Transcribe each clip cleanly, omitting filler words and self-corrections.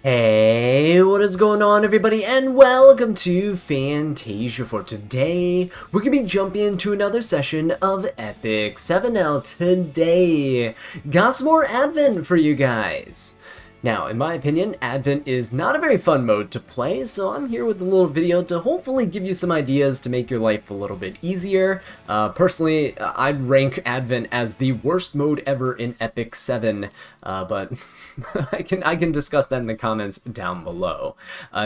Hey, what is going on everybody, and welcome to Fantasia. For today, we're going to be jumping into another session of Epic 7. Now today, got some more Advent for you guys. Now, in my opinion, Advent is not a very fun mode to play, so I'm here with a little video to hopefully give you some ideas to make your life a little bit easier. Personally, I'd rank Advent as the worst mode ever in Epic 7, but I can discuss that in the comments down below.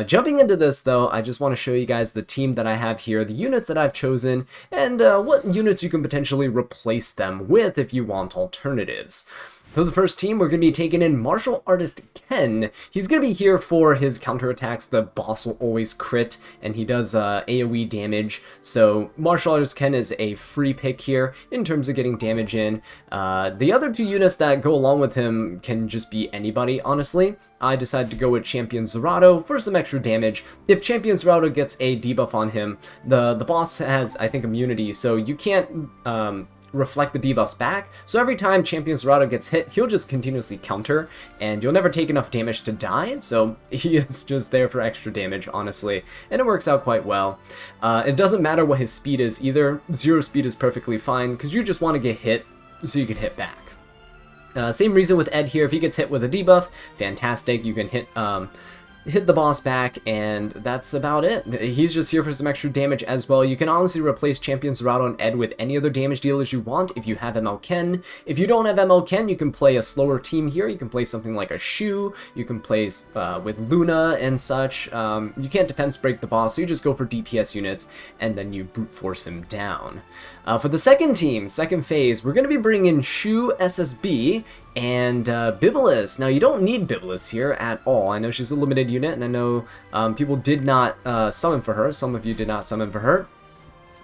Jumping into this, though, I just want to show you guys the team that I have here, the units that I've chosen, and what units you can potentially replace them with if you want alternatives. For the first team, we're going to be taking in Martial Artist Ken. He's going to be here for his counterattacks. The boss will always crit, and he does AoE damage. So Martial Artist Ken is a free pick here in terms of getting damage in. The other two units that go along with him can just be anybody, honestly. I decided to go with Champion Zerato for some extra damage. If Champion Zerato gets a debuff on him, the boss has, I think, immunity, so you can't reflect the debuffs back, so every time Champion Zerato gets hit, he'll just continuously counter, and you'll never take enough damage to die, so he is just there for extra damage, honestly, and it works out quite well. It doesn't matter what his speed is either. 0 speed is perfectly fine, because you just want to get hit so you can hit back. Same reason with Ed here. If he gets hit with a debuff, fantastic, you can hit the boss back, and that's about it. He's just here for some extra damage as well. You can honestly replace Champion Zerato and Ed with any other damage dealers you want if you have ML Ken. If you don't have ML Ken, you can play a slower team here. You can play something like a Shu, you can play with Luna and such. You can't defense break the boss, so you just go for DPS units, and then you brute force him down. For the second team, second phase, we're going to be bringing in Shu SSB and Bibulus. Now, you don't need Bibulus here at all. I know she's a limited unit, and I know people did not summon for her. Some of you did not summon for her.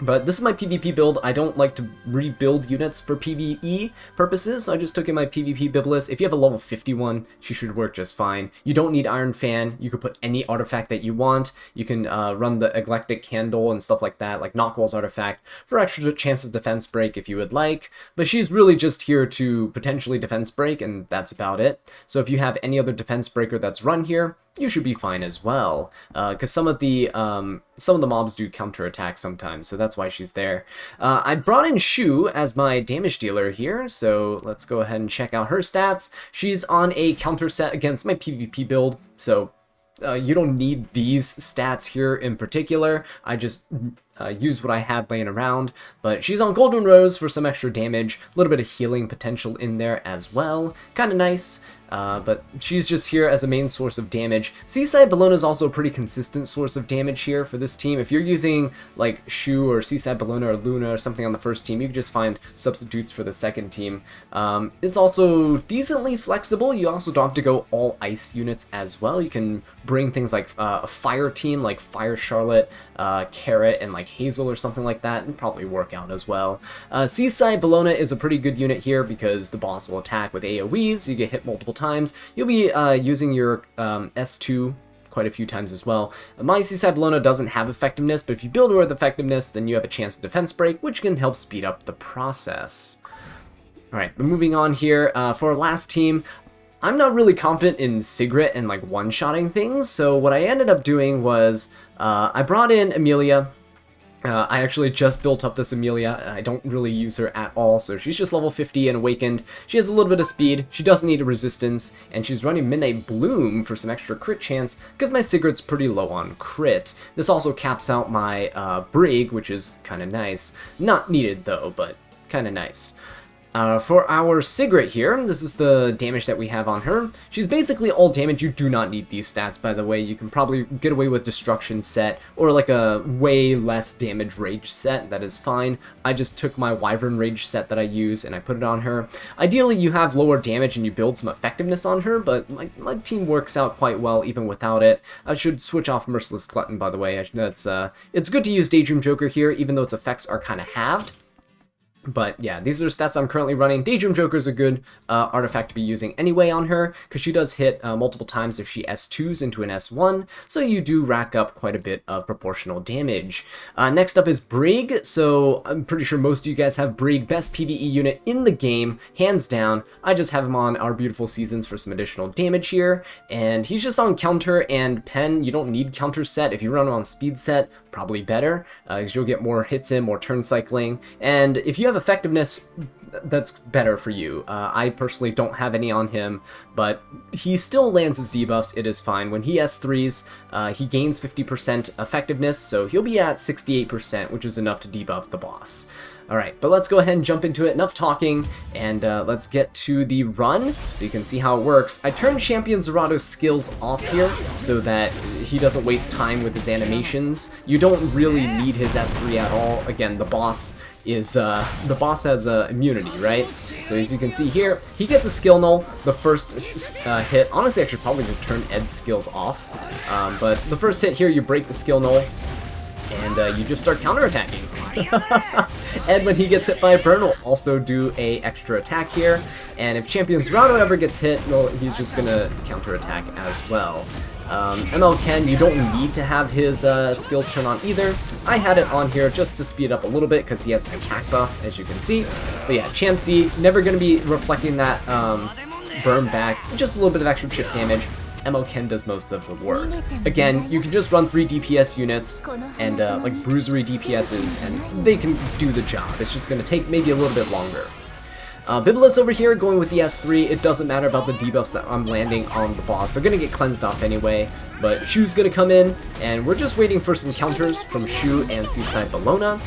But this is my PvP build. I don't like to rebuild units for PvE purposes, so I just took in my PvP Bibulus. If you have a level 51, she should work just fine. You don't need Iron Fan. You can put any artifact that you want. You can run the Eclectic Candle and stuff like that, like Knockwall's artifact, for extra chance of defense break if you would like. But she's really just here to potentially defense break, and that's about it. So if you have any other defense breaker that's run here, you should be fine as well, because some of the mobs do counterattack sometimes, so that's why she's there. I brought in Shu as my damage dealer here, so let's go ahead and check out her stats. She's on a counter set against my PvP build, so you don't need these stats here in particular. I just use what I had laying around, but she's on Golden Rose for some extra damage, a little bit of healing potential in there as well, kind of nice. But she's just here as a main source of damage. Seaside Bellona is also a pretty consistent source of damage here for this team. If you're using like Shu or Seaside Bellona or Luna or something on the first team, you can just find substitutes for the second team. It's also decently flexible. You also don't have to go all ice units as well. You can bring things like a fire team like Fire Charlotte, Carrot, and like Hazel or something like that, and probably work out as well. Seaside Bellona is a pretty good unit here because the boss will attack with AoEs. You get hit multiple times. You'll be using your S2 quite a few times as well. My Seaside Bellona doesn't have effectiveness, but if you build her with effectiveness, then you have a chance to defense break, which can help speed up the process. Alright, but moving on here, for our last team, I'm not really confident in Sigrid and like one-shotting things, so what I ended up doing was I brought in Amelia. I actually just built up this Amelia. I don't really use her at all, so she's just level 50 and awakened. She has a little bit of speed, she doesn't need a resistance, and she's running Midnight Bloom for some extra crit chance, because my Sigrid's pretty low on crit. This also caps out my Brig, which is kind of nice. Not needed though, but kind of nice. For our Sigrid here, this is the damage that we have on her. She's basically all damage. You do not need these stats, by the way. You can probably get away with Destruction set, or like a way less damage Rage set. That is fine. I just took my Wyvern Rage set that I use, and I put it on her. Ideally, you have lower damage and you build some effectiveness on her, but my team works out quite well even without it. I should switch off Merciless Glutton, by the way. It's good to use Daydream Joker here, even though its effects are kind of halved. But yeah, these are stats I'm currently running. Daydream Joker's a good artifact to be using anyway on her, because she does hit multiple times if she S2s into an S1, so you do rack up quite a bit of proportional damage. Next up is Brig, so I'm pretty sure most of you guys have Brig, best PvE unit in the game, hands down. I just have him on Our Beautiful Seasons for some additional damage here, and he's just on counter and pen. You don't need counter set. If you run him on speed set, probably better, because you'll get more hits in, more turn cycling, and if you have effectiveness, that's better for you. I personally don't have any on him, but he still lands his debuffs. It is fine. When he S3s, he gains 50% effectiveness, so he'll be at 68%, which is enough to debuff the boss. Alright, but let's go ahead and jump into it. Enough talking, and let's get to the run so you can see how it works. I turned Champion Zerado's skills off here so that he doesn't waste time with his animations. You don't really need his S3 at all. Again, the boss has immunity, right? So as you can see here, he gets a skill null the first hit. Honestly, I should probably just turn Ed's skills off. But the first hit here, you break the skill null, and you just start counterattacking. Ed, when he gets hit by a burn, will also do a extra attack here, and if Champion Zerado ever gets hit, well, he's just gonna counterattack as well. ML Ken, you don't need to have his skills turn on either. I had it on here just to speed up a little bit because he has an attack buff, as you can see. But yeah, Champ C, never going to be reflecting that burn back, just a little bit of extra chip damage. ML Ken does most of the work. Again, you can just run 3 DPS units and like bruisery DPSs, and they can do the job. It's just going to take maybe a little bit longer. Bibulus over here going with the S3, it doesn't matter about the debuffs that I'm landing on the boss. They're going to get cleansed off anyway, but Shu's going to come in, and we're just waiting for some counters from Shu and Seaside Bellona.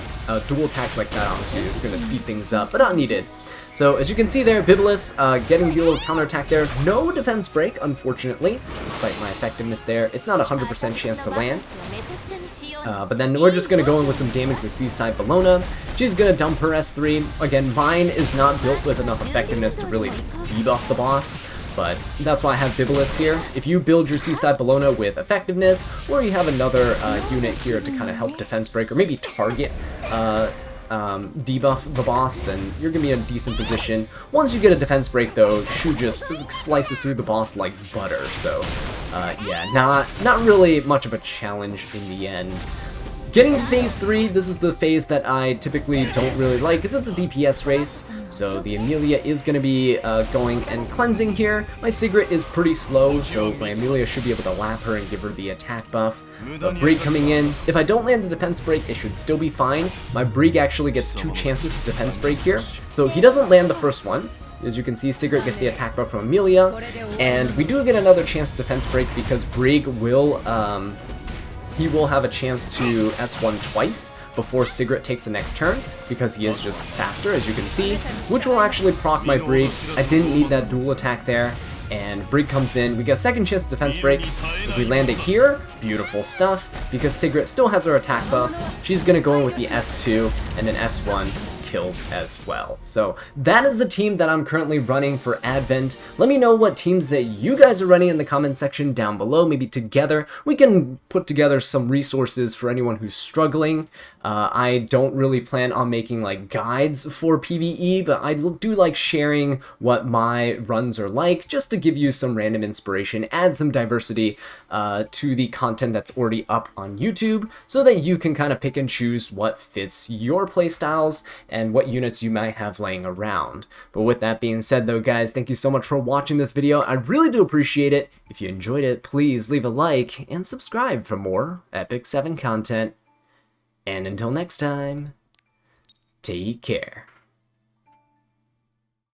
Dual attacks like that obviously is going to speed things up, but not needed. So as you can see there, Bibulus getting the little counterattack there. No defense break, unfortunately, despite my effectiveness there. It's not a 100% chance to land. But then we're just going to go in with some damage with Seaside Bellona. She's going to dump her S3. Again, mine is not built with enough effectiveness to really debuff the boss, but that's why I have Bibulus here. If you build your Seaside Bellona with effectiveness, or you have another unit here to kind of help defense break, or maybe target debuff the boss, then you're going to be in a decent position. Once you get a defense break, though, Shu just slices through the boss like butter, so yeah, not really much of a challenge in the end. Getting to phase 3, this is the phase that I typically don't really like, because it's a DPS race, so the Amelia is going to be going and cleansing here. My Sigrid is pretty slow, so my Amelia should be able to lap her and give her the attack buff. The Brig coming in, if I don't land the defense break, it should still be fine. My Brig actually gets 2 chances to defense break here, so he doesn't land the first one. As you can see, Sigrid gets the attack buff from Amelia, and we do get another chance to defense break because Brig will he will have a chance to S1 twice before Sigrid takes the next turn, because he is just faster, as you can see, which will actually proc my Brig. I didn't need that dual attack there, and Brig comes in. We get a second chance to defense break. If we land it here, beautiful stuff, because Sigrid still has her attack buff. She's going to go in with the S2, and then S1 kills as well. So that is the team that I'm currently running for Advent. Let me know what teams that you guys are running in the comment section down below. Maybe together we can put together some resources for anyone who's struggling. I don't really plan on making like guides for PvE, but I do like sharing what my runs are like, just to give you some random inspiration, add some diversity to the content that's already up on YouTube, so that you can kind of pick and choose what fits your playstyles and what units you might have laying around. But with that being said though, guys, thank you so much for watching this video. I really do appreciate it. If you enjoyed it, please leave a like and subscribe for more Epic 7 content. And until next time, take care.